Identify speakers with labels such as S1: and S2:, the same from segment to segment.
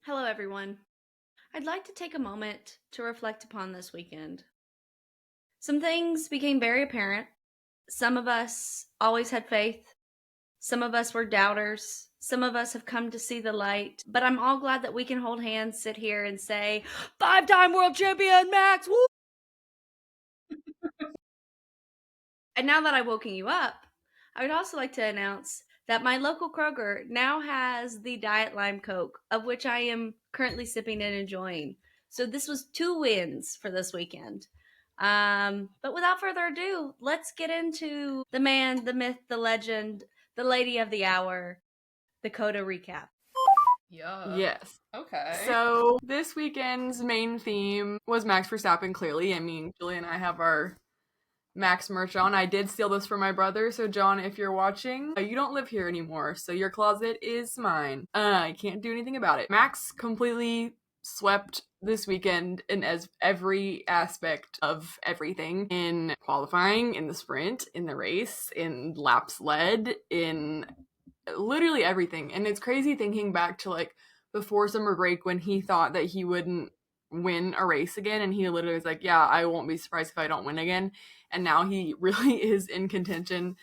S1: Hello, everyone. I'd like to take a moment to reflect upon this weekend. Some things became very apparent. Some of us always had faith. Some of us were doubters. Some of us have come to see the light. But I'm all glad that we can hold hands, sit here, and say, "5-time world champion, Max! Woo!" And now that I've woken you up, I would also like to announce that my local Kroger now has the Diet Lime Coke, of which I am currently sipping and enjoying. So this was 2 wins for this weekend. But without further ado, let's get into the man, the myth, the legend, the lady of the hour, the COTA recap.
S2: Yeah.
S3: Yes.
S2: Okay.
S3: So this weekend's main theme was Max Verstappen, clearly. I mean, Julie and I have our Max merch on. I did steal this from my brother, so John, if you're watching, you don't live here anymore, so your closet is mine. I can't do anything about it. Max completely swept this weekend in as every aspect of everything, in qualifying, in the sprint, in the race, in laps led, in literally everything. And it's crazy thinking back to like before summer break when he thought that he wouldn't win a race again, and he literally was like, yeah, I won't be surprised if I don't win again. And now he really is in contention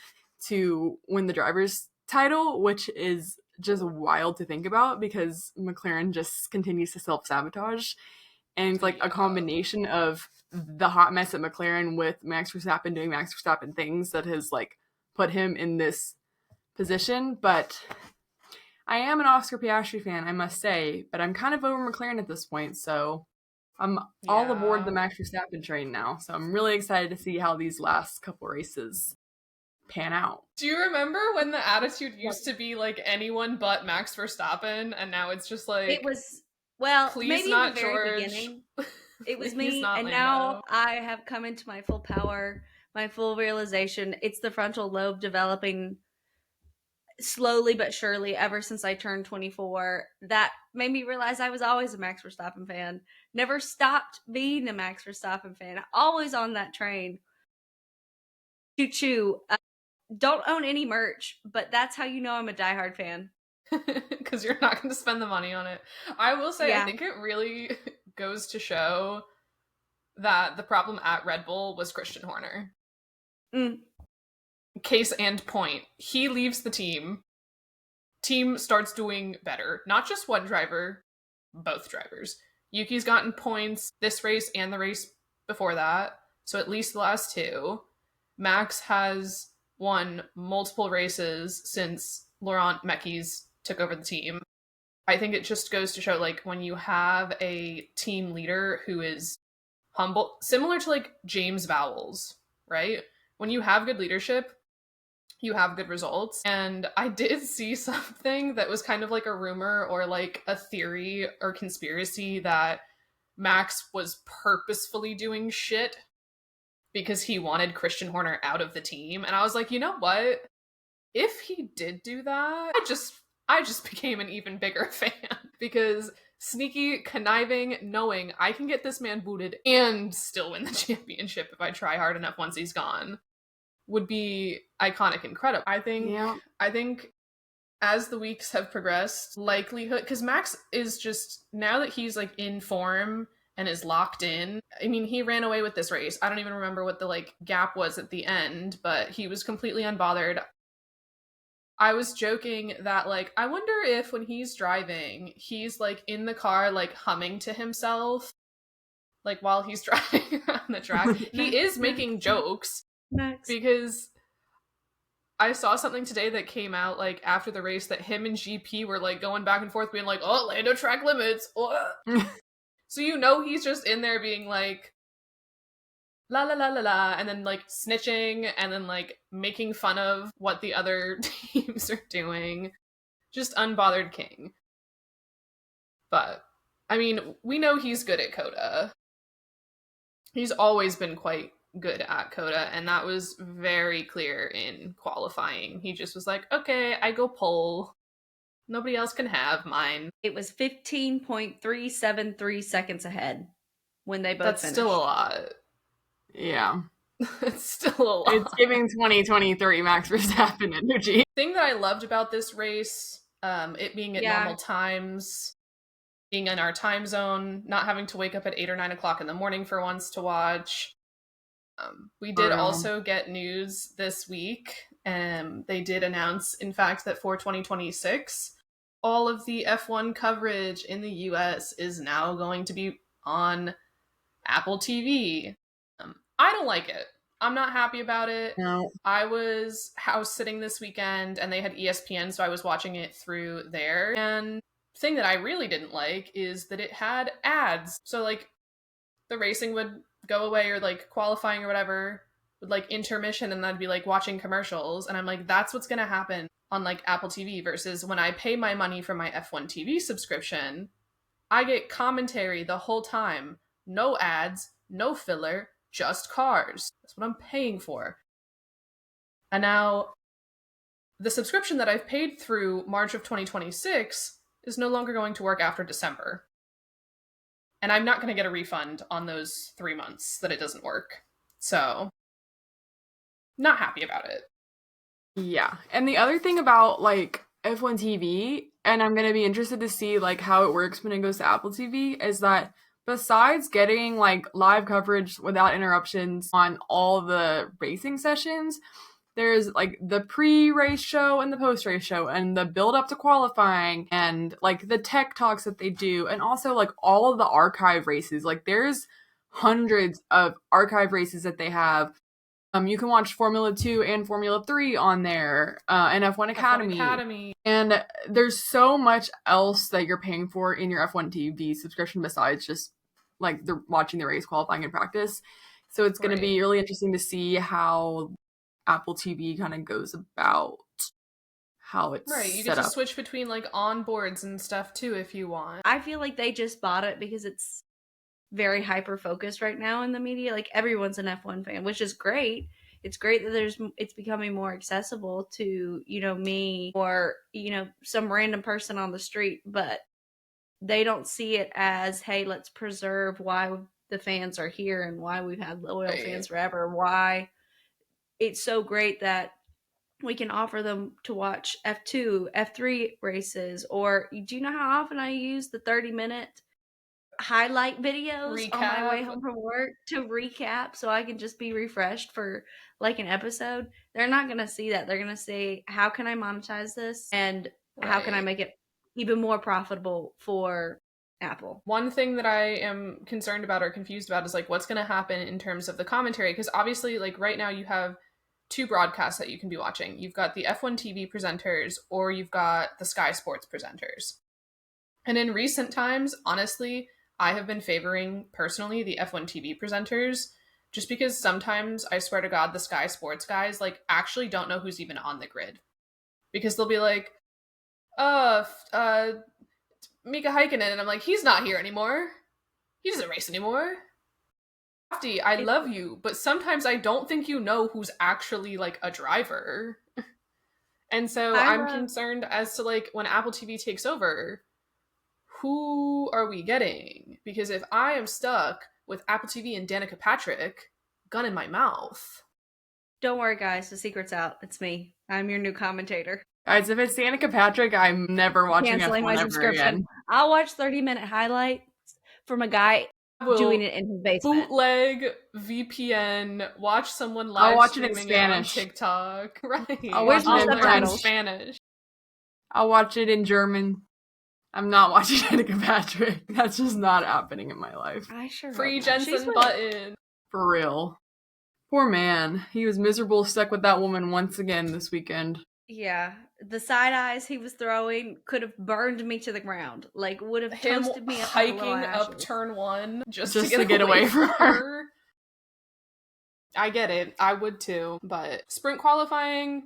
S3: to win the driver's title, which is just wild to think about because McLaren just continues to self-sabotage. And it's like a combination of the hot mess at McLaren with Max Verstappen doing Max Verstappen things that has like put him in this position. But I am an Oscar Piastri fan, I must say, but I'm kind of over McLaren at this point, so I'm all aboard the Max Verstappen train now. So I'm really excited to see how these last couple races pan out.
S2: Do you remember when the attitude used to be like anyone but Max Verstappen, and now it's just like
S1: It was, well,
S2: please
S1: maybe
S2: not
S1: in the very
S2: George.
S1: beginning. It was
S2: Please
S1: me,
S2: not
S1: and
S2: Lando.
S1: now I have come into my full power, my full realization. It's the frontal lobe developing slowly but surely ever since I turned 24. That made me realize I was always a Max Verstappen fan. Never stopped being a Max Verstappen fan. Always on that train. Choo choo. Don't own any merch, but that's how you know I'm a diehard fan.
S2: Because you're not going to spend the money on it. I will say,
S1: Yeah.
S2: I think it really goes to show that the problem at Red Bull was Christian Horner. Case and point. He leaves the team. Team starts doing better. Not just one driver, both drivers. Yuki's gotten points this race and the race before that, so at least the last two. Max has won multiple races since Laurent Mekies took over the team. I think it just goes to show, like, when you have a team leader who is humble, similar to like James Vowles, right? When you have good leadership, you have good results. And I did see something that was kind of like a rumor or like a theory or conspiracy that Max was purposefully doing shit because he wanted Christian Horner out of the team. And I was like, you know what? If he did do that, I just became an even bigger fan because sneaky, conniving, knowing I can get this man booted and still win the championship if I try hard enough once he's gone would be iconic and credible. I think as the weeks have progressed, likelihood, because Max is just, now that he's like in form and is locked in, I mean, he ran away with this race. I don't even remember what the like gap was at the end, but he was completely unbothered. I was joking that like, I wonder if when he's driving, he's like in the car, like humming to himself, like while he's driving on the track. He is making jokes.
S1: Max.
S2: Because I saw something today that came out like after the race that him and GP were like going back and forth being like, oh, Lando track limits. So you know he's just in there being like la la la la la, and then like snitching and then like making fun of what the other teams are doing. Just unbothered king. But I mean, we know he's good at COTA. He's always been quite good at COTA, and that was very clear in qualifying. He just was like, okay, I go pole. Nobody else can have mine.
S1: It was 15.373 seconds ahead when they both finished.
S2: Still a lot.
S3: Yeah.
S2: It's still a lot.
S3: It's giving 2023 Max Verstappen energy.
S2: The thing that I loved about this race, it being at normal times, being in our time zone, not having to wake up at 8 or 9 o'clock in the morning for once to watch. We did also get news this week. They did announce, in fact, that for 2026, all of the F1 coverage in the US is now going to be on Apple TV. I don't like it. I'm not happy about it.
S3: No.
S2: I was house sitting this weekend and they had ESPN, so I was watching it through there. And the thing that I really didn't like is that it had ads. So, like, the racing would go away, or like qualifying or whatever with like intermission, and I'd be like watching commercials, and I'm like, that's what's gonna happen on like Apple TV, versus when I pay my money for my F1 TV subscription, I get commentary the whole time. No ads, no filler, just cars. That's what I'm paying for. And now the subscription that I've paid through March of 2026 is no longer going to work after December. And I'm not going to get a refund on those 3 months that it doesn't work. So, not happy about it.
S3: Yeah. And the other thing about, like, F1 TV, and I'm going to be interested to see, like, how it works when it goes to Apple TV, is that besides getting, like, live coverage without interruptions on all the racing sessions, there's, like, the pre-race show and the post-race show and the build-up to qualifying and, like, the tech talks that they do, and also, like, all of the archive races. Like, there's hundreds of archive races that they have. You can watch Formula 2 and Formula 3 on there, and F1 Academy.
S2: F1 Academy.
S3: And there's so much else that you're paying for in your F1 TV subscription besides just, like, watching the race, qualifying, and practice. So it's going to be really interesting to see how Apple TV kind of goes about how it's
S2: right. You
S3: set
S2: get to
S3: up.
S2: switch between like onboards and stuff too if you want.
S1: I feel like they just bought it because it's very hyper focused right now in the media. Like, everyone's an F1 fan, which is great. It's great that it's becoming more accessible to, you know, me or, you know, some random person on the street, but they don't see it as, hey, let's preserve why the fans are here and why we've had loyal fans forever, why it's so great that we can offer them to watch F2, F3 races. Or do you know how often I use the 30-minute highlight videos on my way home from work to recap so I can just be refreshed for like an episode? They're not going to see that. They're going to say, how can I monetize this? And how can I make it even more profitable for Apple?
S2: One thing that I am concerned about or confused about is like what's going to happen in terms of the commentary, because obviously like right now you have two broadcasts that you can be watching. You've got the F1 TV presenters, or you've got the Sky Sports presenters. And in recent times, honestly, I have been favoring personally the F1 TV presenters, just because sometimes I swear to God, the Sky Sports guys like actually don't know who's even on the grid, because they'll be like, Mika Häkkinen, and I'm like, he's not here anymore. He doesn't race anymore. I love you, but sometimes I don't think you know who's actually like a driver. And so I'm concerned as to like when Apple TV takes over, who are we getting? Because if I am stuck with Apple TV and Danica Patrick, gun in my mouth.
S1: Don't worry, guys. The secret's out. It's me. I'm your new commentator.
S3: Guys, if it's Danica Patrick, I'm never watching
S1: Canceling
S3: F1
S1: my
S3: ever
S1: subscription.
S3: again.
S1: I'll watch 30-minute highlights from a guy doing it in his basement.
S2: Bootleg VPN. Watch someone live
S3: I'll watch it in
S2: streaming
S3: Spanish.
S2: on TikTok. Right.
S3: I'll watch it in
S1: subtitles.
S2: Spanish.
S3: I'll watch it in German. I'm not watching Danica Patrick. That's just not happening in my life.
S1: I sure
S2: Free
S1: hope not.
S2: Jensen Button.
S3: For real. Poor man. He was miserable stuck with that woman once again this weekend.
S1: Yeah. The side eyes he was throwing could have burned me to the ground. Like, would have toasted me up
S2: hiking up turn one just to
S3: get away from her.
S2: I get it. I would too. But sprint qualifying,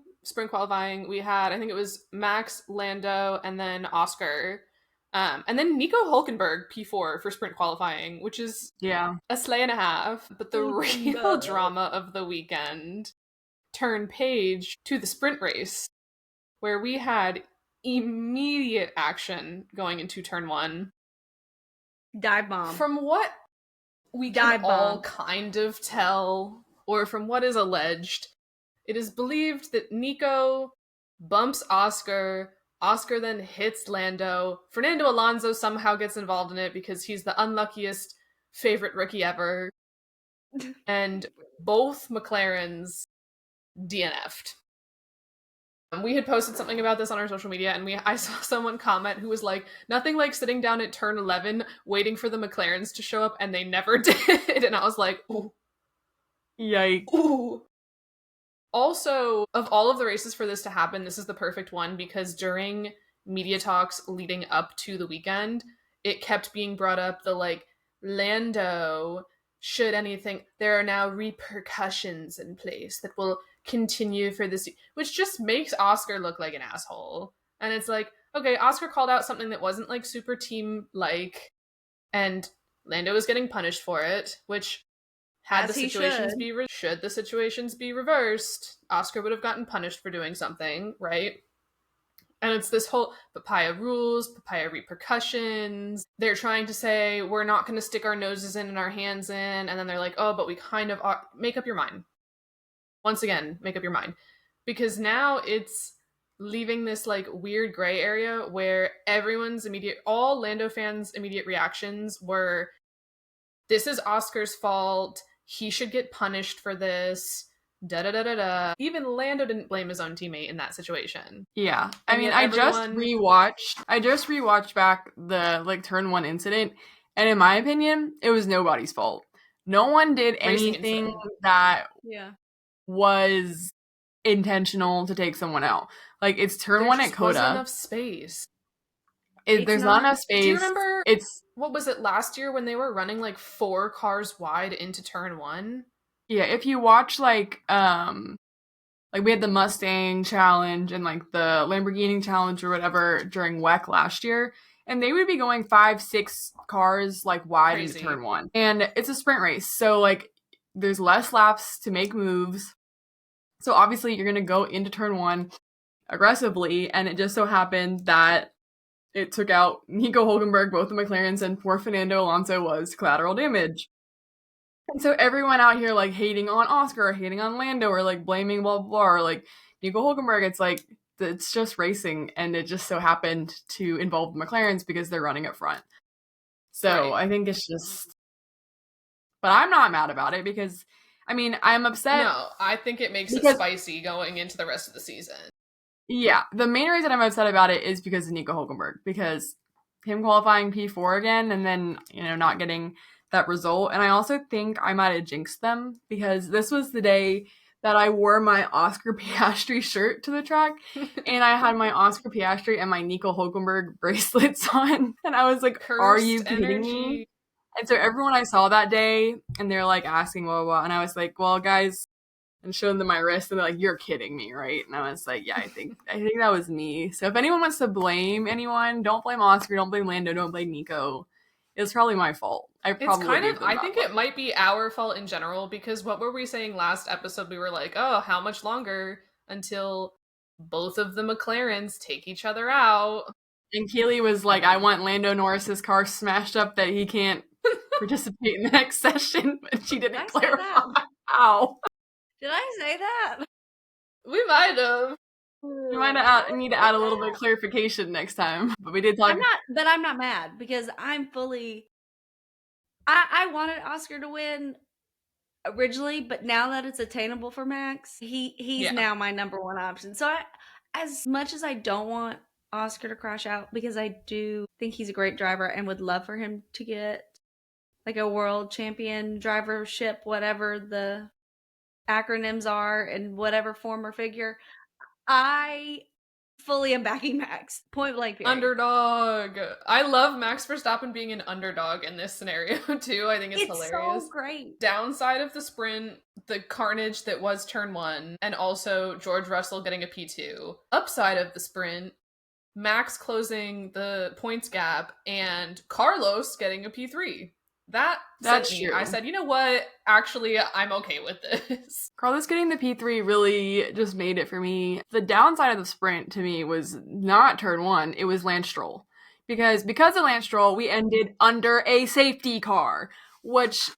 S2: we had, I think it was Max, Lando, and then Oscar. And then Nico Hulkenberg, P4 for sprint qualifying, which is a sleigh and a half. But the real drama of the weekend turned page to the sprint race, where we had immediate action going into turn one.
S1: Dive bomb.
S2: From what we can all kind of tell, or from what is alleged, it is believed that Nico bumps Oscar Oscar then hits Lando. Fernando Alonso somehow gets involved in it because he's the unluckiest favorite rookie ever. And both McLarens DNF'd. We had posted something about this on our social media, and I saw someone comment who was like, nothing like sitting down at turn 11 waiting for the McLarens to show up, and they never did. And I was like, ooh.
S3: Yikes.
S2: Ooh. Also, of all of the races for this to happen, this is the perfect one because during media talks leading up to the weekend, it kept being brought up the like, Lando, should anything, there are now repercussions in place that will continue for this, which just makes Oscar look like an asshole. And it's like, okay, Oscar called out something that wasn't like super team-like, and Lando was getting punished for it, which had
S1: As
S2: the
S1: he
S2: situations
S1: should.
S2: be should the situations be reversed, Oscar would have gotten punished for doing something, right? And it's this whole papaya rules, papaya repercussions. They're trying to say we're not going to stick our noses in and our hands in, and then they're like, oh, but we kind of are. Make up your mind. Once again, make up your mind, because now it's leaving this like weird gray area where all Lando fans' immediate reactions were, this is Oscar's fault. He should get punished for this. Da da da da da. Even Lando didn't blame his own teammate in that situation.
S3: Yeah. I
S2: And
S3: mean,
S2: yet
S3: I just rewatched back the like turn 1 incident, and in my opinion, it was nobody's fault. No one did
S2: Racing
S3: anything
S2: incident.
S3: that
S1: Yeah.
S3: was intentional to take someone out. Like, it's turn
S2: There
S3: 1
S2: just
S3: at
S2: wasn't
S3: COTA.
S2: enough space.
S3: There's not enough space.
S2: Do you remember
S3: It's
S2: what was it last year when they were running like 4 cars wide into turn 1?
S3: yeah, if you watch like we had the Mustang challenge and like the Lamborghini challenge or whatever during WEC last year, and they would be going 5-6 cars like wide
S2: Crazy.
S3: into turn 1. And it's a sprint race, so like there's less laps to make moves. So obviously you're gonna go into turn 1 aggressively, and it just so happened that it took out Nico Hulkenberg, both the McLarens, and poor Fernando Alonso was collateral damage. And so everyone out here like hating on Oscar or hating on Lando or like blaming blah blah blah or like Nico Hulkenberg, it's like it's just racing, and it just so happened to involve the McLarens because they're running up front. So
S2: Right.
S3: I think it's just, but I'm not mad about it because I mean I'm upset.
S2: No, I think it makes it
S3: because-
S2: spicy going into the rest of the season.
S3: Yeah, the main reason I'm upset about it is because of Nico Hulkenberg, because him qualifying P4 again and then, not getting that result. And I also think I might have jinxed them because this was the day that I wore my Oscar Piastri shirt to the track, and I had my Oscar Piastri and my Nico Hulkenberg bracelets on, and I was like, are you kidding me? And so everyone I saw that day, and they're like asking blah, blah, blah, and I was like, well, guys, and showing them my wrist, and they're like, you're kidding me, right? And I was like, yeah, I think that was me. So if anyone wants to blame anyone, don't blame Oscar, don't blame Lando, don't blame Nico. It's probably my fault. I think
S2: it might be our fault in general, because what were we saying last episode? We were like, oh, how much longer until both of the McLarens take each other out?
S3: And Caley was like, I want Lando Norris's car smashed up that he can't participate in the next session, but she didn't clarify how.
S1: Did I say that?
S2: We might have.
S3: You might need to add a little bit of clarification next time. But we did talk.
S1: I'm not mad because I'm fully. I wanted Oscar to win originally, but now that it's attainable for Max, he's now my number one option. So as much as I don't want Oscar to crash out, because I do think he's a great driver and would love for him to get like a world champion drivership, whatever the acronyms are in whatever form or figure, I fully am backing Max. Point blank period.
S2: Underdog. I love Max Verstappen being an underdog in this scenario too. I think it's hilarious.
S1: So great.
S2: Downside of the sprint, the carnage that was turn 1, and also George Russell getting a P2. Upside of the sprint, Max closing the points gap and Carlos getting a P3. That's true. I said, you know what? Actually, I'm okay with this.
S3: Carlos getting the P3 really just made it for me. The downside of the sprint to me was not turn 1, it was Lance Stroll. Because of Lance Stroll, we ended under a safety car, which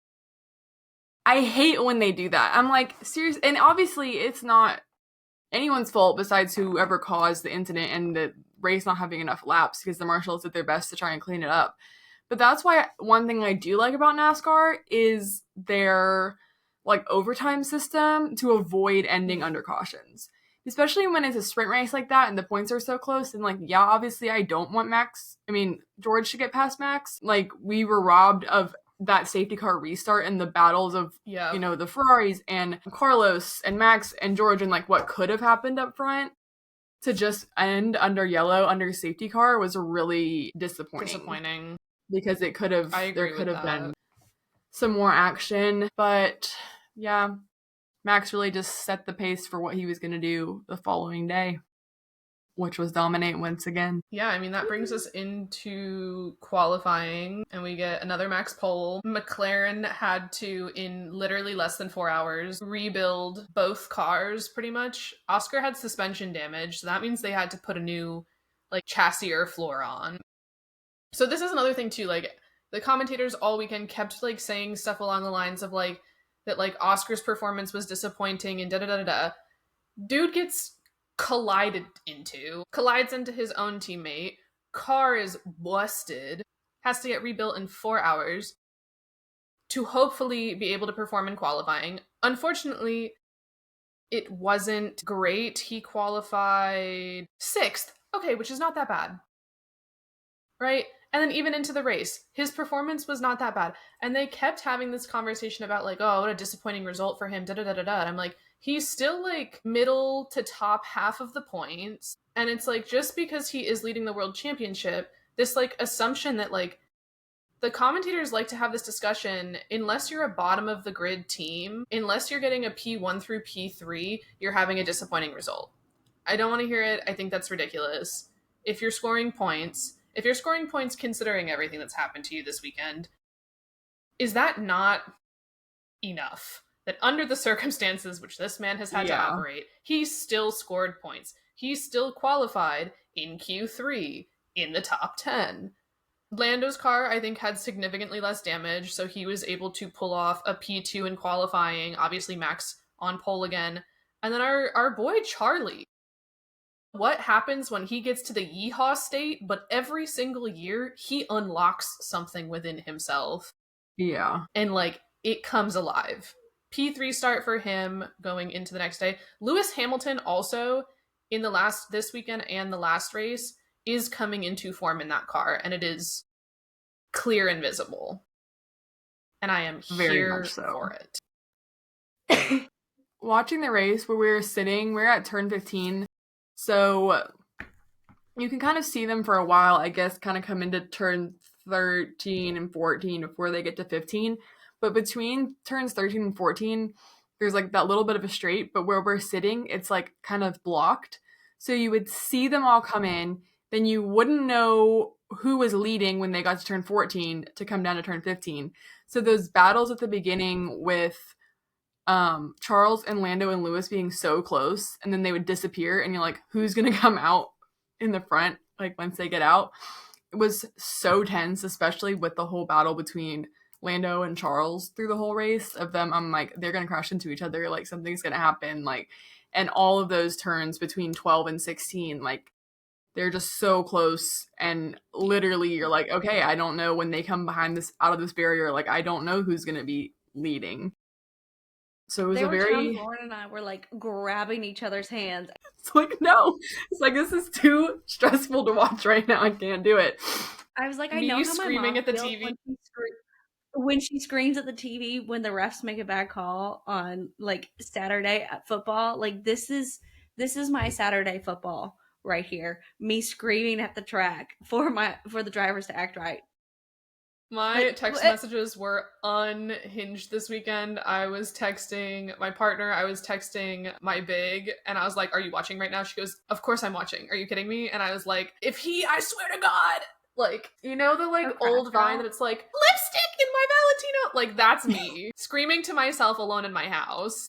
S3: I hate when they do that. I'm like, serious, and obviously it's not anyone's fault besides whoever caused the incident and race not having enough laps because the marshals did their best to try and clean it up. But that's why one thing I do like about NASCAR is their like overtime system to avoid ending under cautions. Especially when it's a sprint race like that and the points are so close. And like, yeah, obviously I don't want George to get past Max. Like, we were robbed of that safety car restart and the battles of, the Ferraris and Carlos and Max and George and like what could have happened up front. To just end under yellow under safety car was really disappointing. Because there could have been some more action. But yeah, Max really just set the pace for what he was going to do the following day, which was dominate once again.
S2: Yeah, I mean, that brings us into qualifying, and we get another Max pole. McLaren had to, in literally less than 4 hours, rebuild both cars, pretty much. Oscar had suspension damage, so that means they had to put a new, chassis or floor on. So this is another thing, too, the commentators all weekend kept, saying stuff along the lines of, that, Oscar's performance was disappointing and da-da-da-da-da. Dude gets collides into his own teammate, car is busted, has to get rebuilt in 4 hours to hopefully be able to perform in qualifying. Unfortunately, it wasn't great. He qualified 6th, okay, which is not that bad, right? And then even into the race, his performance was not that bad. And they kept having this conversation about oh, what a disappointing result for him, da-da-da-da-da. And I'm like, he's still middle to top half of the points. And it's just because he is leading the world championship, this assumption that the commentators like to have this discussion, unless you're a bottom of the grid team, unless you're getting a P1 through P3, you're having a disappointing result. I don't want to hear it. I think that's ridiculous. If you're scoring points considering everything that's happened to you this weekend, is that not enough? That under the circumstances which this man has had to operate, he still scored points. He still qualified in Q3 in the top 10. Lando's car, I think, had significantly less damage, so he was able to pull off a P2 in qualifying. Obviously, Max on pole again. And then our boy Charlie. What happens when he gets to the yeehaw state, but every single year he unlocks something within himself.
S3: Yeah.
S2: And it comes alive. P3 start for him going into the next day. Lewis Hamilton also in this weekend and the last race is coming into form in that car, and it is clear and visible. And I am here for it.
S3: Watching the race where we're at turn 15. So you can kind of see them for a while, I guess, kind of come into turn 13 and 14 before they get to 15. But between turns 13 and 14, there's that little bit of a straight, but where we're sitting, it's kind of blocked. So you would see them all come in, then you wouldn't know who was leading when they got to turn 14 to come down to turn 15. So those battles at the beginning with Charles and Lando and Lewis being so close, and then they would disappear, and you're like, who's gonna come out in the front once they get out? It was so tense, especially with the whole battle between Lando and Charles through the whole race of them. I'm like, they're gonna crash into each other, something's gonna happen, and all of those turns between 12 and 16, they're just so close, and literally you're like, okay, I don't know when they come behind out of this barrier, I don't know who's gonna be leading. So it was
S1: Lauren and I were grabbing each other's hands.
S3: It's no. It's this is too stressful to watch right now. I can't do it.
S1: I was I know how
S2: screaming
S1: my mom
S2: at the
S1: feels
S2: TV
S1: when she screams at the TV when the refs make a bad call on Saturday at football. This is my Saturday football right here. Me screaming at the track for the drivers to act right.
S2: My text messages were unhinged this weekend. I was texting my partner, I was texting my big, and I was like, are you watching right now? She goes, of course I'm watching. Are you kidding me? And I was like, I swear to God. The old Vine that it's lipstick in my Valentino. That's me. Screaming to myself alone in my house.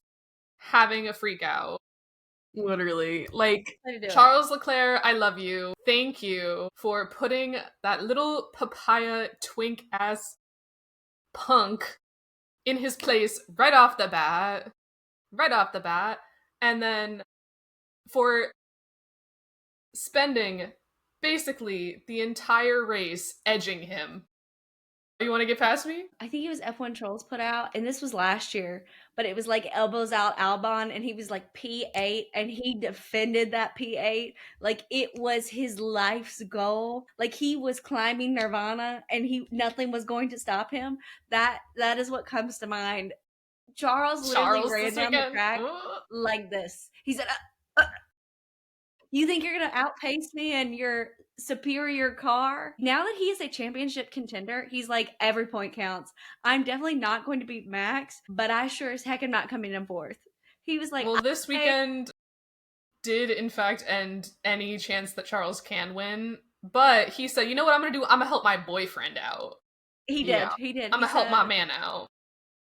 S2: Having a freak out.
S3: Literally.
S2: Charles Leclerc, I love you. Thank you for putting that little papaya twink ass punk in his place right off the bat. And then for spending basically the entire race edging him. You want to get past me?
S1: I think it was F1 Trolls put out, and this was last year, but it was like elbows out Albon, and he was like P8, and he defended that P8 like it was his life's goal. Like he was climbing Nirvana, and nothing was going to stop him. That is what comes to mind. Charles literally
S2: Charles
S1: ran
S2: this
S1: down the
S2: weekend.
S1: track
S2: Ugh.
S1: like this. He said, "You think you're gonna outpace me in your superior car?" Now that he is a championship contender, he's like, every point counts. I'm definitely not going to beat Max, but I sure as heck am not coming in fourth. He was like,
S2: Well, this weekend did in fact end any chance that Charles can win, but he said, you know what I'm gonna do? I'm gonna help my boyfriend out.
S1: he did.
S3: Yeah.
S1: He did.
S2: I'm
S1: He
S2: gonna help my
S1: said,
S2: man out.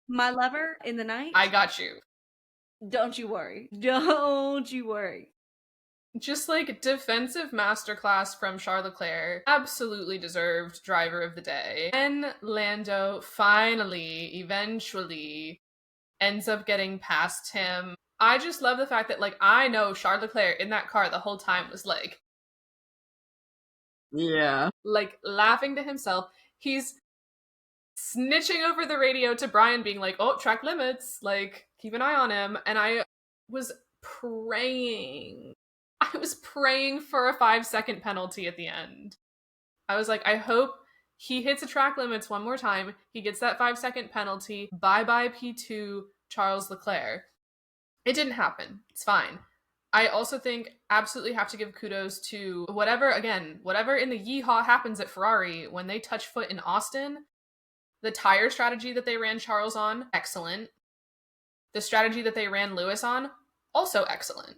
S1: "My lover in the night,
S2: I got you.
S1: don't you worry. Don't you worry."
S2: Just like defensive masterclass from Charles Leclerc. Absolutely deserved driver of the day. And Lando finally, eventually, ends up getting past him. I just love the fact that, like, I know Charles Leclerc in that car the whole time was like
S3: Yeah.
S2: laughing to himself. He's snitching over the radio to Brian, being like, oh, track limits, like, keep an eye on him. And was praying. I was praying for a 5-second penalty at the end. I was like, I hope he hits a track limits one more time. He gets that 5-second penalty. Bye-bye P2 Charles Leclerc. It didn't happen. It's fine. I also think absolutely have to give kudos to whatever in the yeehaw happens at Ferrari when they touch foot in Austin. The tire strategy that they ran Charles on, excellent. The strategy that they ran Lewis on, also excellent.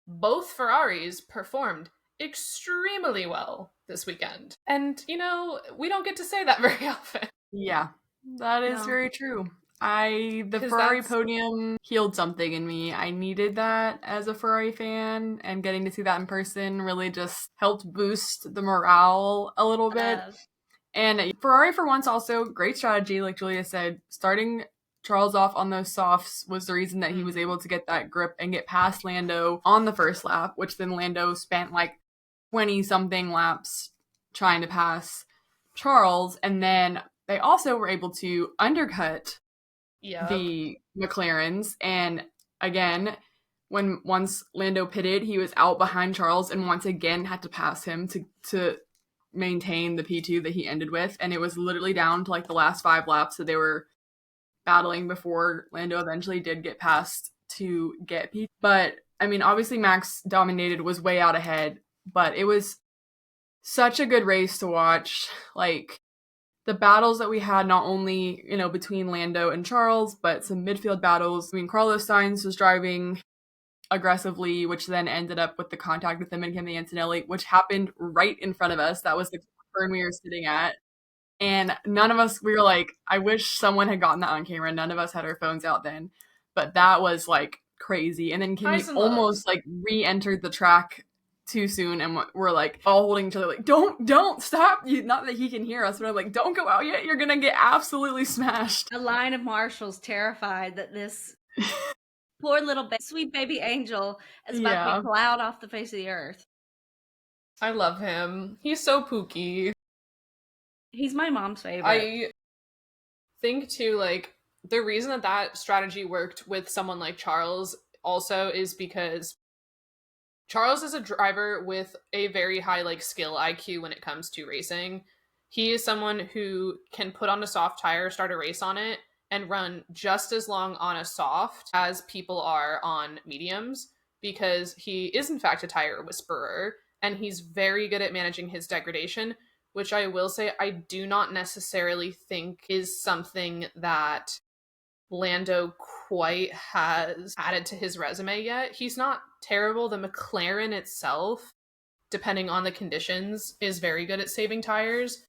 S2: Both Ferraris performed extremely well this weekend. And, you know, we don't get to say that very often.
S3: Yeah. That is
S1: No.
S3: very true. The
S2: 'Cause
S3: Ferrari
S2: that's-
S3: podium healed something in me. I needed that as a Ferrari fan, and getting to see that in person really just helped boost the morale a little bit. And Ferrari, for once, also great strategy, like Julia said. Starting Charles off on those softs was the reason that he was able to get that grip and get past Lando on the first lap, which then Lando spent like 20-something laps trying to pass Charles. And then they also were able to undercut the McLarens. And again, once Lando pitted, he was out behind Charles and once again had to pass him to maintain the P2 that he ended with. And it was literally down to like the last 5 laps that they were battling before Lando eventually did get past to get P2. But I mean, obviously Max dominated, was way out ahead, but it was such a good race to watch. Like, the battles that we had, not only, you know, between Lando and Charles, but some midfield battles. I mean, Carlos Sainz was driving aggressively, which then ended up with the contact with him and Kimi Antonelli, which happened right in front of us. That was the turn we were sitting at. And none of us, we were like, I wish someone had gotten that on camera. None of us had our phones out then. But that was like crazy. And then Kimi almost like re-entered the track too soon, and we're like all holding each other like, don't stop. Not that he can hear us, but I'm like, don't go out yet, you're gonna get absolutely smashed.
S1: A line of marshals terrified that this poor little sweet baby angel is about to be plowed off the face of the earth.
S2: I love him. He's so pooky.
S1: He's my mom's favorite.
S2: I think too, like, the reason that strategy worked with someone like Charles also is because Charles is a driver with a very high, like, skill IQ when it comes to racing. He is someone who can put on a soft tire, start a race on it, and run just as long on a soft as people are on mediums, because he is, in fact, a tire whisperer, and he's very good at managing his degradation, which I will say I do not necessarily think is something that Lando quite has added to his resume yet. He's not terrible. The McLaren itself, depending on the conditions, is very good at saving tires.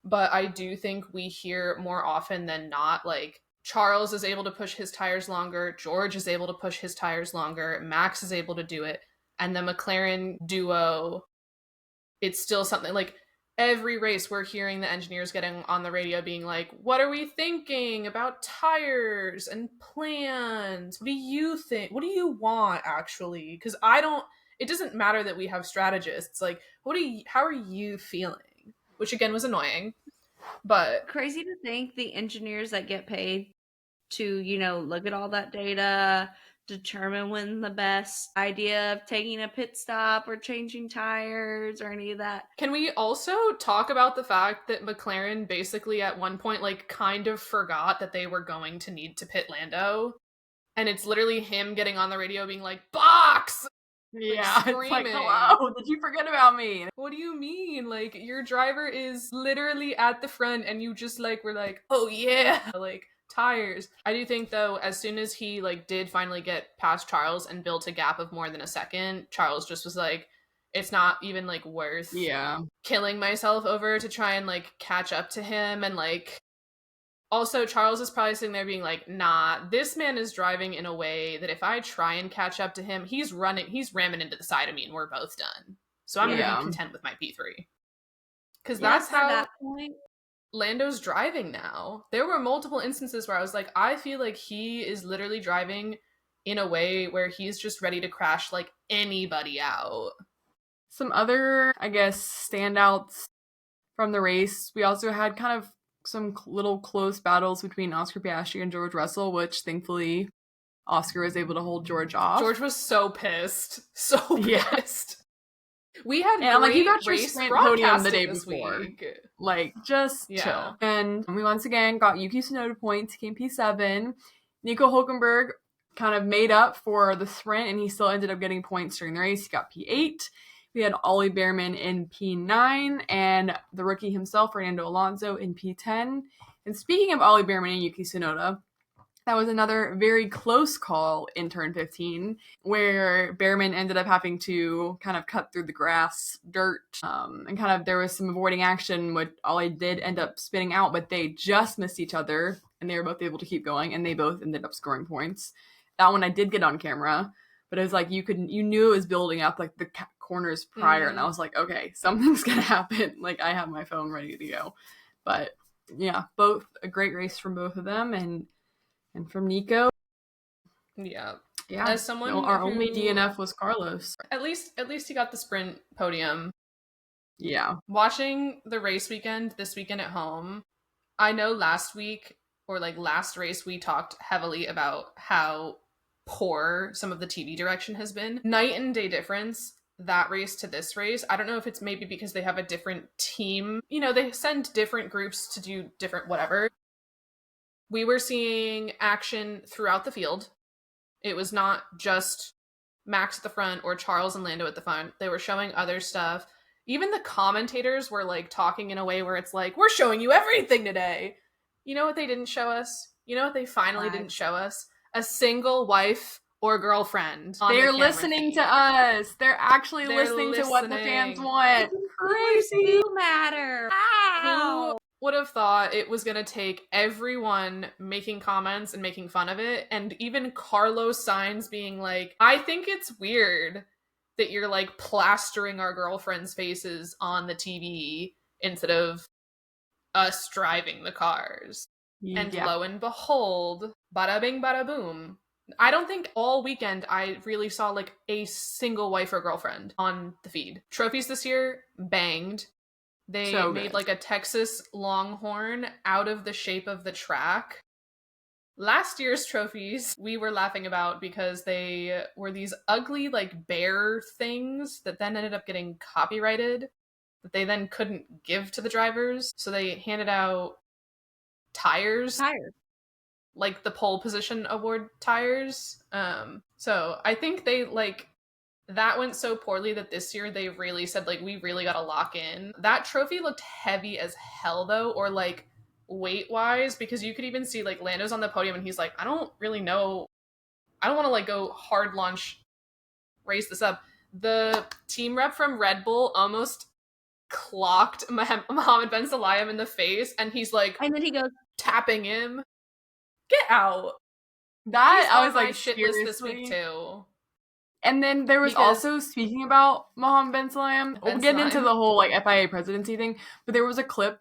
S2: But I do think we hear more often than not, like, Charles is able to push his tires longer, George is able to push his tires longer, Max is able to do it, and the McLaren duo, it's still something, like, every race we're hearing the engineers getting on the radio being like, what are we thinking about tires and plans? What do you think? What do you want, actually? Because it doesn't matter that we have strategists. Like, how are you feeling? Which again was annoying, but
S1: Crazy to think the engineers that get paid to, look at all that data, determine when the best idea of taking a pit stop or changing tires or any of that.
S2: Can we also talk about the fact that McLaren basically at one point like kind of forgot that they were going to need to pit Lando? And it's literally him getting on the radio being like, "Box!"
S3: Yeah,
S2: Like,
S3: it's like,
S2: screaming.
S3: hello, did you forget about me?
S2: What do you mean? Like, your driver is literally at the front and you just like were like, "Oh yeah!" Like, tires. I do think though, as soon as he like did finally get past Charles and built a gap of more than a second, Charles just was like, it's not even like worth killing myself over to try and like catch up to him. And like, also Charles is probably sitting there being like, nah, this man is driving in a way that if I try and catch up to him, he's ramming into the side of me and we're both done. So I'm gonna be content with my P3. Because that's how
S1: that point,
S2: Lando's driving now. There were multiple instances where I was like, I feel like he is literally driving in a way where he's just ready to crash like anybody out.
S3: Some other, I guess, standouts from the race. We also had kind of some little close battles between Oscar Piastri and George Russell, which thankfully Oscar was able to hold George off.
S2: George was so pissed. So pissed. We had
S3: and
S2: great
S3: you got your
S2: race
S3: sprint podium the day
S2: this
S3: before.
S2: week.
S3: Like, just chill. And we once again got Yuki Tsunoda points. He came P7. Nico Hulkenberg kind of made up for the sprint, and he still ended up getting points during the race. He got P8. We had Ollie Behrman in P9, and the rookie himself, Fernando Alonso, in P10. And speaking of Ollie Behrman and Yuki Tsunoda, that was another very close call in turn 15, where Behrman ended up having to kind of cut through the grass, dirt, and kind of there was some avoiding action. What Ollie did end up spinning out, but they just missed each other, and they were both able to keep going, and they both ended up scoring points. That one I did get on camera, but it was like you knew it was building up like the corners prior, and I was like, okay, something's gonna happen. Like, I have my phone ready to go. But yeah, both a great race from both of them, and from Nico. Yeah.
S2: As someone
S3: our only DNF was Carlos.
S2: At least he got the sprint podium.
S3: Yeah.
S2: Watching the race weekend this weekend at home, I know last race we talked heavily about how poor some of the TV direction has been. Night and day difference, that race to this race. I don't know if it's maybe because they have a different team. They send different groups to do different whatever. We were seeing action throughout the field. It was not just Max at the front or Charles and Lando at the front. They were showing other stuff. Even the commentators were like talking in a way where it's like, we're showing you everything today. You know what they didn't show us? You know what they finally didn't show us? A single wife or girlfriend.
S3: They're listening to us. They're actually listening to what the fans want.
S1: Crazy. You matter.
S2: Who would have thought it was going to take everyone making comments and making fun of it, and even Carlos Sainz being like, I think it's weird that you're like plastering our girlfriends' faces on the TV instead of us driving the cars. Yeah. And lo and behold, bada bing, bada boom. I don't think all weekend I really saw like a single wife or girlfriend on the feed. Trophies this year banged. They made like a Texas Longhorn out of the shape of the track. Last year's trophies we were laughing about because they were these ugly like bear things that then ended up getting copyrighted that they then couldn't give to the drivers. So they handed out tires. Like the pole position award tires. So I think they like that went so poorly that this year they really said like we really gotta lock in. That trophy looked heavy as hell though, or like weight wise, because you could even see like Lando's on the podium and he's like, I don't really know, I don't want to like go hard launch race this up. The team rep from Red Bull almost clocked Mohammed Ben Sulayem in the face, and he's like,
S1: and then he goes
S2: tapping him. Get out.
S3: That I was like,
S2: shit list this week too.
S3: And then there was also, speaking about Mohammed Ben Sulayem, we'll get into the whole like FIA presidency thing, but there was a clip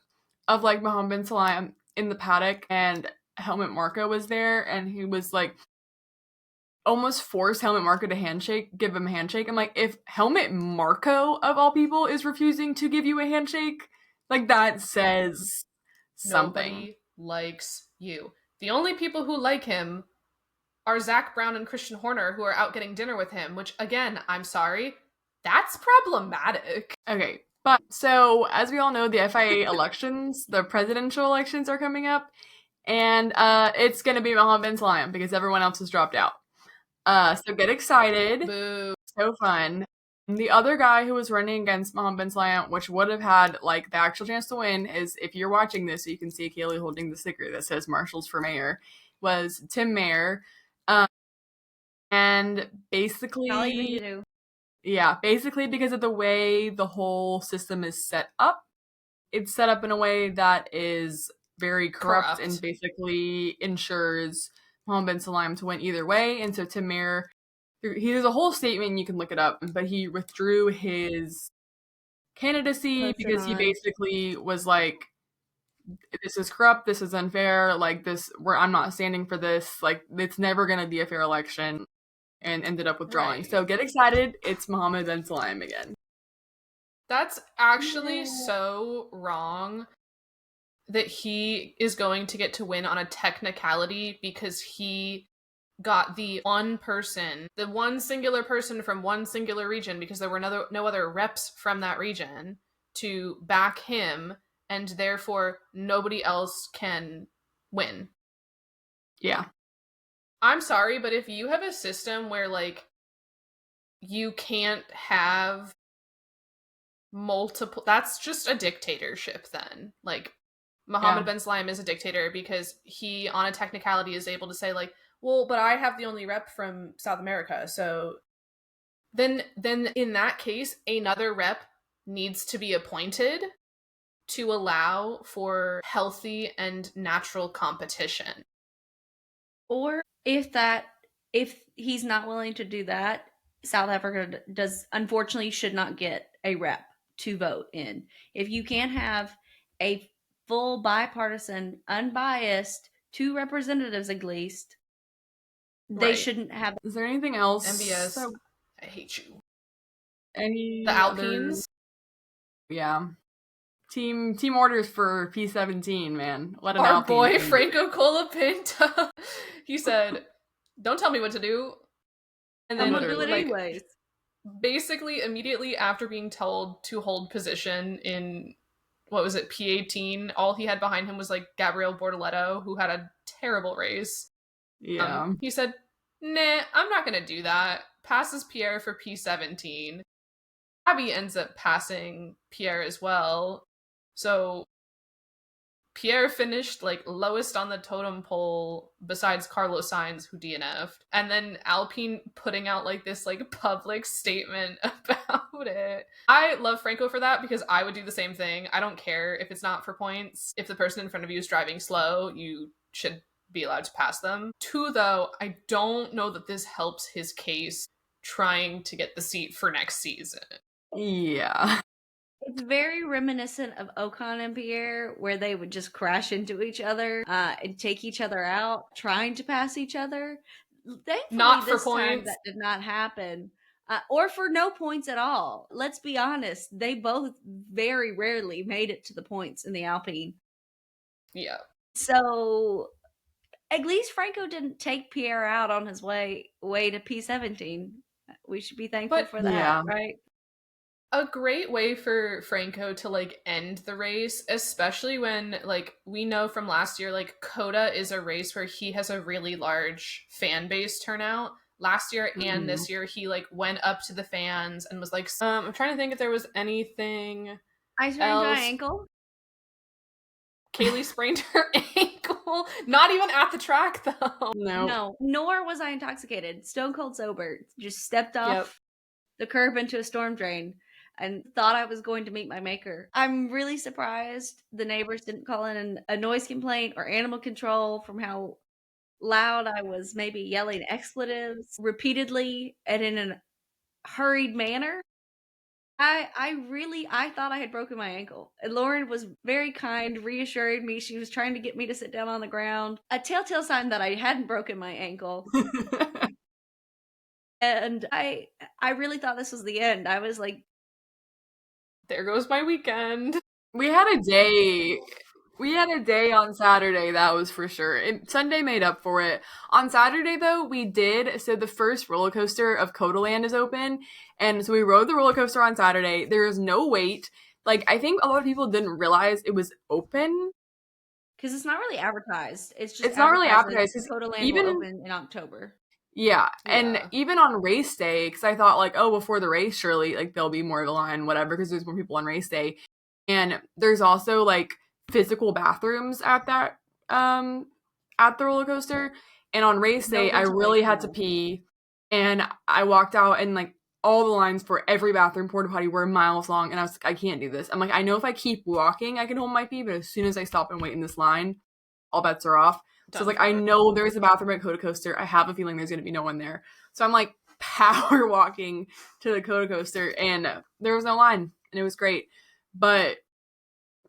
S3: of like Mohammed Ben Sulayem in the paddock and Helmut Marko was there, and he was like, almost force Helmet Marko to give him a handshake. I'm like, if Helmet Marko, of all people, is refusing to give you a handshake, like, that says something.
S2: Nobody likes you. The only people who like him are Zach Brown and Christian Horner, who are out getting dinner with him, which, again, I'm sorry, that's problematic.
S3: Okay, but so as we all know, the FIA elections, the presidential elections are coming up, and it's gonna be Mohammed bin Salem because everyone else has dropped out. So get excited.
S2: Boo.
S3: So fun. The other guy who was running against Mohammed bin Salem, which would have had like the actual chance to win, is if you're watching this, you can see Caley holding the sticker that says "Marshals for Mayor," was Tim Mayer, and basically,
S1: All you need to do.
S3: yeah, basically because of the way the whole system is set up, it's set up in a way that is very corrupt. And basically ensures Mohammed bin Salem to win either way. And so Tim Mayer, he has a whole statement, you can look it up, but he withdrew his candidacy because he basically was like, this is corrupt, this is unfair, like this, I'm not standing for this, like it's never gonna be a fair election, and ended up withdrawing. Right. So get excited, it's Mohammed bin Salem again.
S2: That's actually so wrong that he is going to get to win on a technicality because he got the one singular person from one singular region, because there were no other reps from that region to back him, and therefore nobody else can win.
S3: Yeah.
S2: I'm sorry, but if you have a system where, like, you can't have multiple, that's just a dictatorship then. Like, Mohammed bin Salem is a dictator because he, on a technicality, is able to say, like, well, but I have the only rep from South America, so then in that case, another rep needs to be appointed to allow for healthy and natural competition.
S1: Or if he's not willing to do that, South Africa unfortunately should not get a rep to vote in. If you can't have a full bipartisan, unbiased, 2 representatives at least, they shouldn't have.
S3: Is there anything else?
S2: MBS, I hate you.
S3: The
S2: Alpines?
S3: Yeah. Team orders for P17, man. Let
S2: our boy Franco Colapinto, he said, "Don't tell me what to do," and then
S1: I'm gonna do it anyways.
S2: Basically, immediately after being told to hold position in, what was it, P18, all he had behind him was like Gabriel Bortoleto, who had a terrible race.
S3: Yeah.
S2: He said, "Nah, I'm not gonna do that." Passes Pierre for P17. Abby ends up passing Pierre as well. So Pierre finished like lowest on the totem pole besides Carlos Sainz, who DNF'd. And then Alpine putting out like this like public statement about it. I love Franco for that because I would do the same thing. I don't care if it's not for points. If the person in front of you is driving slow, you should be allowed to pass them. 2, though, I don't know that this helps his case trying to get the seat for next season.
S3: Yeah.
S1: It's very reminiscent of Ocon and Pierre, where they would just crash into each other and take each other out, trying to pass each other. Thankfully,
S2: not for
S1: this
S2: points.
S1: time that did not happen, or for no points at all. Let's be honest; they both very rarely made it to the points in the Alpine.
S2: Yeah.
S1: So at least Franco didn't take Pierre out on his way to P17. We should be thankful for that, right?
S2: A great way for Franco to like end the race, especially when like we know from last year, like COTA is a race where he has a really large fan base turnout. Last year and this year, he like went up to the fans and was like, I'm trying to think if there was anything.
S1: I sprained my ankle.
S2: Kaylee sprained her ankle. Not even at the track though.
S1: No, nor was I intoxicated. Stone cold sober. Just stepped off the curb into a storm drain and thought I was going to meet my maker. I'm really surprised the neighbors didn't call in a noise complaint or animal control from how loud I was maybe yelling expletives repeatedly and in a hurried manner. I thought I had broken my ankle. And Lauren was very kind, reassuring me. She was trying to get me to sit down on the ground. A telltale sign that I hadn't broken my ankle. And I really thought this was the end. I was like,
S2: there goes my weekend.
S3: We had a day. We had a day on Saturday, that was for sure. Sunday made up for it. On Saturday, though, we did. So the first roller coaster of COTA Land is open. And so we rode the roller coaster on Saturday. There is no wait. Like, I think a lot of people didn't realize it was open.
S1: because it's not really advertised. It's just
S3: It's not really advertised.
S1: COTA Land will
S3: Even,
S1: open in October.
S3: yeah. And
S2: Yeah.
S3: even on race day, because I thought, like, oh, before the race, surely, like, there'll be more of a line, whatever, because there's more people on race day. And there's also, like, physical bathrooms at that at the roller coaster, and on race day I really had to pee, and I walked out and like all the lines for every bathroom porta potty were miles long, and I was like, I can't do this. I'm like, I know if I keep walking I can hold my pee, but as soon as I stop and wait in this line, all bets are off. So it's like, I know there's a bathroom at COTA Coaster, I have a feeling there's gonna be no one there, so I'm like power walking to the COTA Coaster, and there was no line, and it was great. But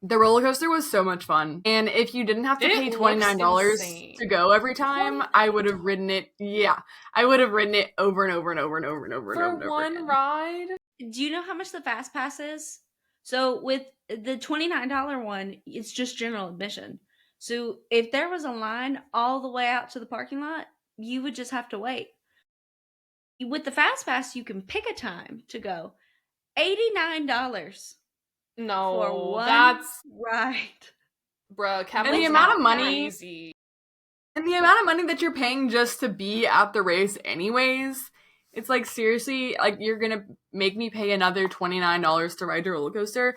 S3: the roller coaster was so much fun. And if you didn't have to pay $29 to go every time, I would have ridden it. Yeah. I would have ridden it over and over and over and over and over and over.
S2: For one ride?
S1: Do you know how much the Fast Pass is? So with the $29 one, it's just general admission. So if there was a line all the way out to the parking lot, you would just have to wait. With the Fast Pass, you can pick a time to go. $89.
S2: No,
S1: for one
S2: that's
S1: right,
S2: bruh.
S3: And the amount of money, and the amount of money that you're paying just to be at the race, anyways. It's like, seriously, like, you're gonna make me pay another $29 to ride the roller coaster.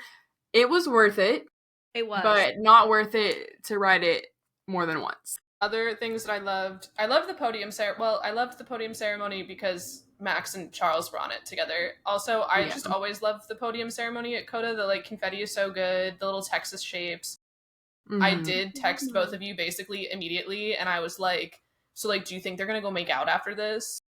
S3: It was worth it.
S1: It was,
S3: but not worth it to ride it more than once.
S2: Other things that I loved the podium I loved the podium ceremony because Max and Charles were on it together. Also, I just always loved the podium ceremony at COTA. The like confetti is so good. The little Texas shapes. Mm-hmm. I did text both of you basically immediately, and I was like, so like, do you think they're gonna go make out after this?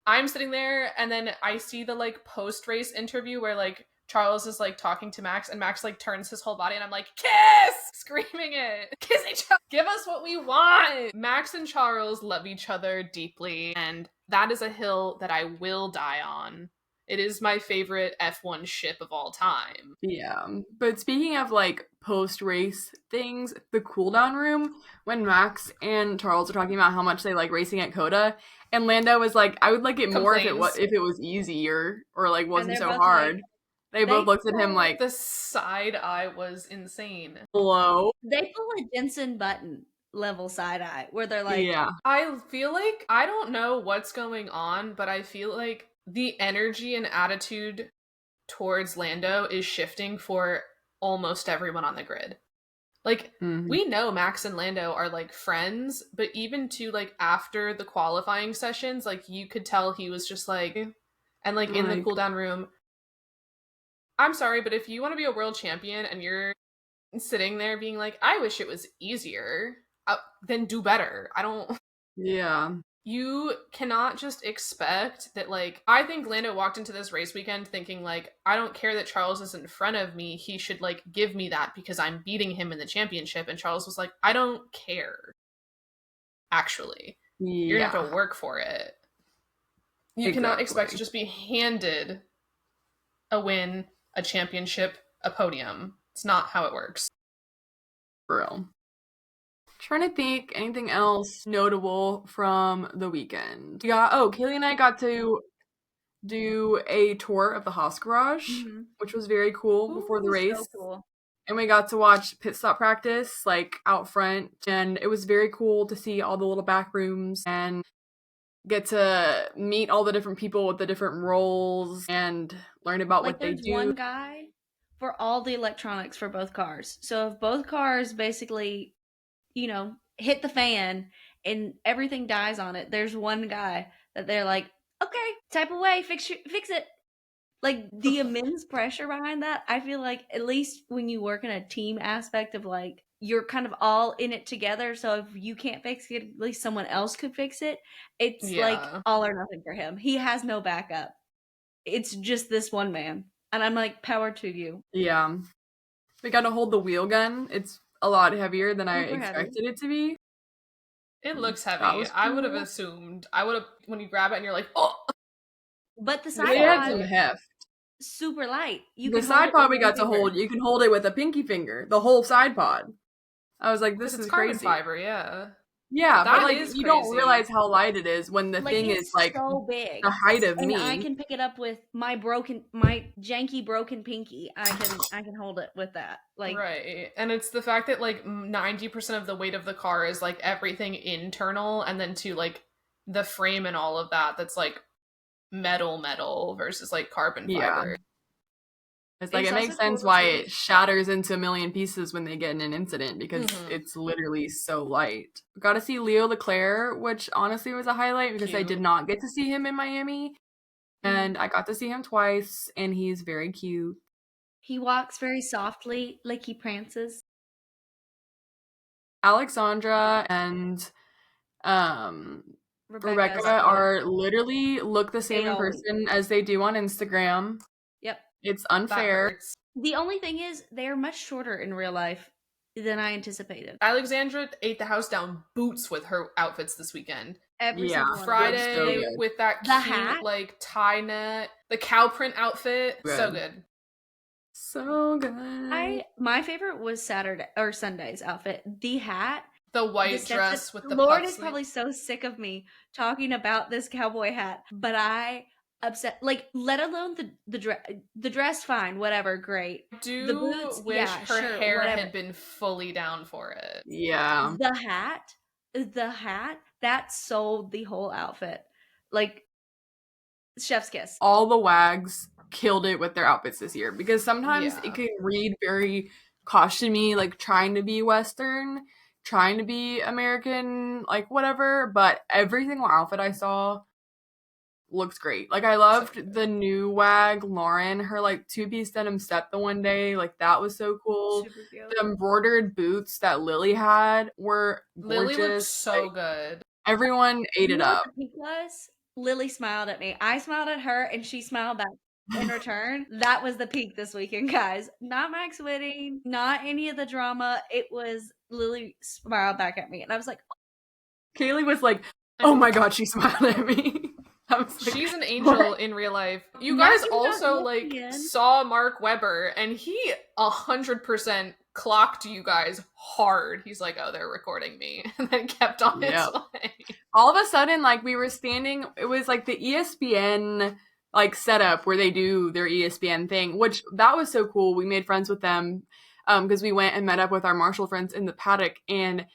S2: I'm sitting there, and then I see the like post-race interview where like Charles is like talking to Max, and Max like turns his whole body, and I'm like, kiss! Screaming it. Kiss each other. Give us what we want. Max and Charles love each other deeply, and that is a hill that I will die on. It is my favorite F1 ship of all time.
S3: Yeah. But speaking of like post-race things, the cooldown room, when Max and Charles are talking about how much they like racing at COTA, and Lando was like, I would like it more if it was easier or like wasn't so hard. Like, they both looked at him like,
S2: the side eye was insane.
S3: Hello?
S1: They pull a Jensen Button level side eye where they're like,
S2: yeah. I feel like, I don't know what's going on, but I feel like the energy and attitude towards Lando is shifting for almost everyone on the grid. Like, we know Max and Lando are like friends, but even to like after the qualifying sessions, like you could tell he was just like, and like in the cool down room, I'm sorry, but if you want to be a world champion and you're sitting there being like, I wish it was easier, then do better. I don't.
S3: Yeah.
S2: You cannot just expect that, like, I think Lando walked into this race weekend thinking, like, I don't care that Charles is in front of me. He should, like, give me that because I'm beating him in the championship. And Charles was like, I don't care. Actually. Yeah. You're going to have to work for it. You cannot expect to just be handed a win, a championship, a podium. It's not how it works.
S3: For real. Trying to think anything else notable from the weekend. Caley and I got to do a tour of the Haas garage, which was very cool before the race. So cool. And we got to watch pit stop practice, like, out front, and it was very cool to see all the little back rooms and get to meet all the different people with the different roles and learn about what they do.
S1: There's one guy for all the electronics for both cars. So if both cars basically, you know, hit the fan and everything dies on it, there's one guy that they're like, okay, type away, fix it. Like, the immense pressure behind that, I feel like, at least when you work in a team aspect of, like, you're kind of all in it together, so if you can't fix it, at least someone else could fix it. It's like all or nothing for him. He has no backup. It's just this one man. And I'm like, power to you.
S3: Yeah. We got to hold the wheel gun. It's a lot heavier than I expected it to be.
S2: It looks heavy. Cool. I would have assumed. When you grab it and you're like, oh!
S1: But the
S3: They
S1: side
S3: had some
S1: pod,
S3: heft.
S1: super light. You
S3: The
S1: can hold
S3: side
S1: it with
S3: pod we
S1: one
S3: got to
S1: finger.
S3: hold. You can hold it with a pinky finger. The whole side pod. I was like,
S2: Because
S3: this
S2: it's
S3: is
S2: carbon
S3: crazy.
S2: fiber, yeah.
S3: Yeah, but
S2: That
S3: like
S2: is
S3: you don't
S2: crazy.
S3: realize how light it is when the
S1: Like,
S3: thing is
S1: it's
S3: like
S1: so big.
S3: the height of
S1: And I
S3: me.
S1: can pick it up with my janky broken pinky. I can hold it with that. Like,
S2: Right. And it's the fact that like 90% of the weight of the car is like everything internal, and then to like the frame and all of that that's like metal versus like carbon
S3: Yeah.
S2: fiber.
S3: It's like
S1: It's
S3: it makes
S1: also cool
S3: sense
S1: to
S3: why
S1: see.
S3: it shatters into a million pieces when they get in an incident because
S2: Mhm.
S3: it's literally so light. Got to see Leo Leclerc, which honestly was a highlight because I did
S2: Cute.
S3: not get to see him in Miami. And I got to see him twice, and he's very cute.
S1: He walks very softly, like he prances.
S3: Alexandra and Rebecca
S1: Rebecca's
S3: are literally look the same in
S1: always.
S3: person as they do on Instagram.
S1: Yep.
S3: It's
S2: That
S3: unfair.
S2: hurts.
S1: The only thing is, they are much shorter in real life than I anticipated.
S2: Alexandra ate the house down boots with her outfits this weekend.
S1: Every
S3: Yeah.
S1: single one.
S2: Friday
S3: so good.
S2: with that
S1: The
S2: cute
S1: hat?
S2: like tie net, the cow print outfit. So
S3: Good.
S2: good.
S3: So good.
S1: My favorite was Saturday or Sunday's outfit. The hat.
S2: The white
S1: the
S2: dress with the
S1: Lord
S2: puff
S1: is
S2: sleeve.
S1: probably so sick of me talking about this cowboy hat, but I upset, like, let alone the dress, fine, whatever, great.
S2: I do
S1: The boots,
S2: wish
S1: yeah,
S2: her
S1: sure,
S2: hair
S1: whatever.
S2: had been fully down for it.
S3: Yeah.
S1: The hat that sold the whole outfit, like, chef's kiss.
S3: All the wags killed it with their outfits this year because sometimes
S2: Yeah.
S3: it can read very costumey, like trying to be Western, trying to be American, like whatever. But every single outfit I saw looks great. Like I loved the new wag Lauren, her like 2-piece denim set the one day, like that was so cool.
S1: Super cute.
S3: The embroidered boots that Lily had were gorgeous.
S2: Lily looked so
S3: Like,
S2: good.
S3: everyone ate
S1: You
S3: it
S1: know what
S3: up.
S1: the peak was? Lily smiled at me. I smiled at her, and she smiled back in return. That was the peak this weekend, guys. Not Max winning, not any of the drama. It was Lily smiled back at me, and I was like,
S3: Kaylee was like, "Oh my god," she smiled at me. I was like,
S2: She's an angel
S3: "What?"
S2: in real life. You
S1: Not
S2: guys
S1: giving out
S2: also
S1: yet
S2: like
S1: again.
S2: saw Mark Webber, and he 100% clocked you guys hard. He's like, "Oh, they're recording me," and then kept on his
S3: Yep.
S2: way.
S3: All of a sudden, like we were standing, it was like the ESPN like setup where they do their ESPN thing, which that was so cool. We made friends with them because we went and met up with our Marshall friends in the paddock, and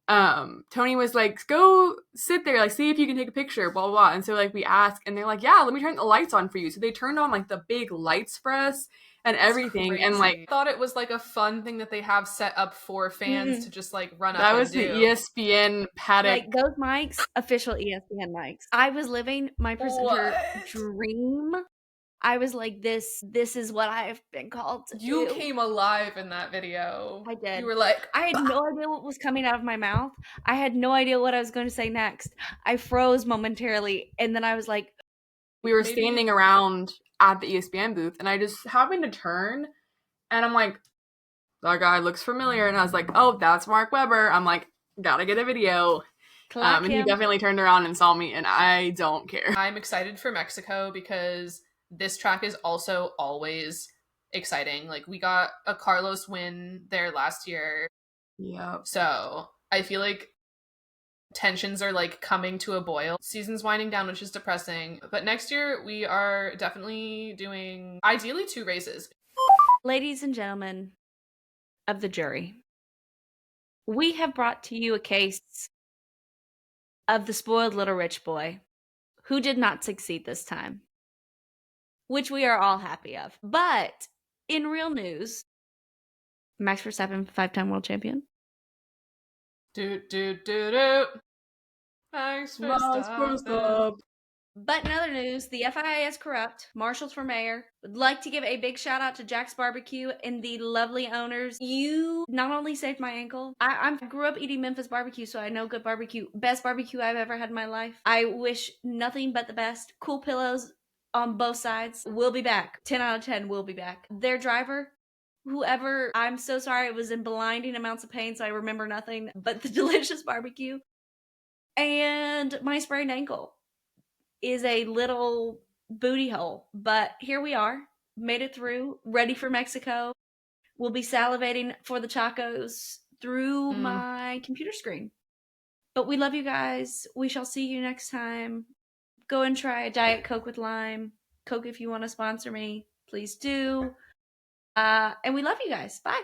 S3: Tony was like, go sit there, like see if you can take a picture, blah blah blah. And so like we asked, and they're like, yeah, let me turn the lights on for you. So they turned on like the big lights for us and everything, and like
S2: I thought it was like a fun thing that they have set up for fans to just like run up
S3: that
S2: and
S3: was the
S2: do.
S3: ESPN paddock.
S1: like those mics, official ESPN mics. I was living my presenter dream. I was like, this is what I've been called to
S2: You
S1: do.
S2: came alive in that video.
S1: I did.
S2: You were like,
S1: I had no idea what was coming out of my mouth. I had no idea what I was going to say next. I froze momentarily, and then I was like,
S3: we were
S2: maybe-
S3: standing around at the ESPN booth, and I just happened to turn, and I'm like, that guy looks familiar, and I was like, oh, that's Mark Webber. I'm like, gotta get a video.
S1: clock
S3: And he
S1: him.
S3: definitely turned around and saw me, and I don't care.
S2: I'm excited for Mexico because this track is also always exciting. Like we got a Carlos win there last year.
S3: Yep.
S2: So I feel like tensions are like coming to a boil. Season's winding down, which is depressing. But next year we are definitely doing ideally 2 races.
S1: Ladies and gentlemen of the jury, we have brought to you a case of the spoiled little rich boy who did not succeed this time, which we are all happy of. But in real news, Max Verstappen, 5-time world champion.
S2: Max Verstappen.
S1: But in other news, the FIA is corrupt. Marshals for mayor. Would like to give a big shout out to Jack's Barbecue and the lovely owners. You not only saved my ankle, I grew up eating Memphis barbecue, so I know good barbecue. Best barbecue I've ever had in my life. I wish nothing but the best. Cool pillows on both sides. We'll be back. 10 out of 10, we'll be back. Their driver, whoever, I'm so sorry, it was in blinding amounts of pain, so I remember nothing but the delicious barbecue. And my sprained ankle is a little booty hole. But here we are, made it through, ready for Mexico. We'll be salivating for the tacos through my computer screen. But we love you guys. We shall see you next time. Go and try a Diet Coke with lime. Coke, if you want to sponsor me, please do. And we love you guys. Bye.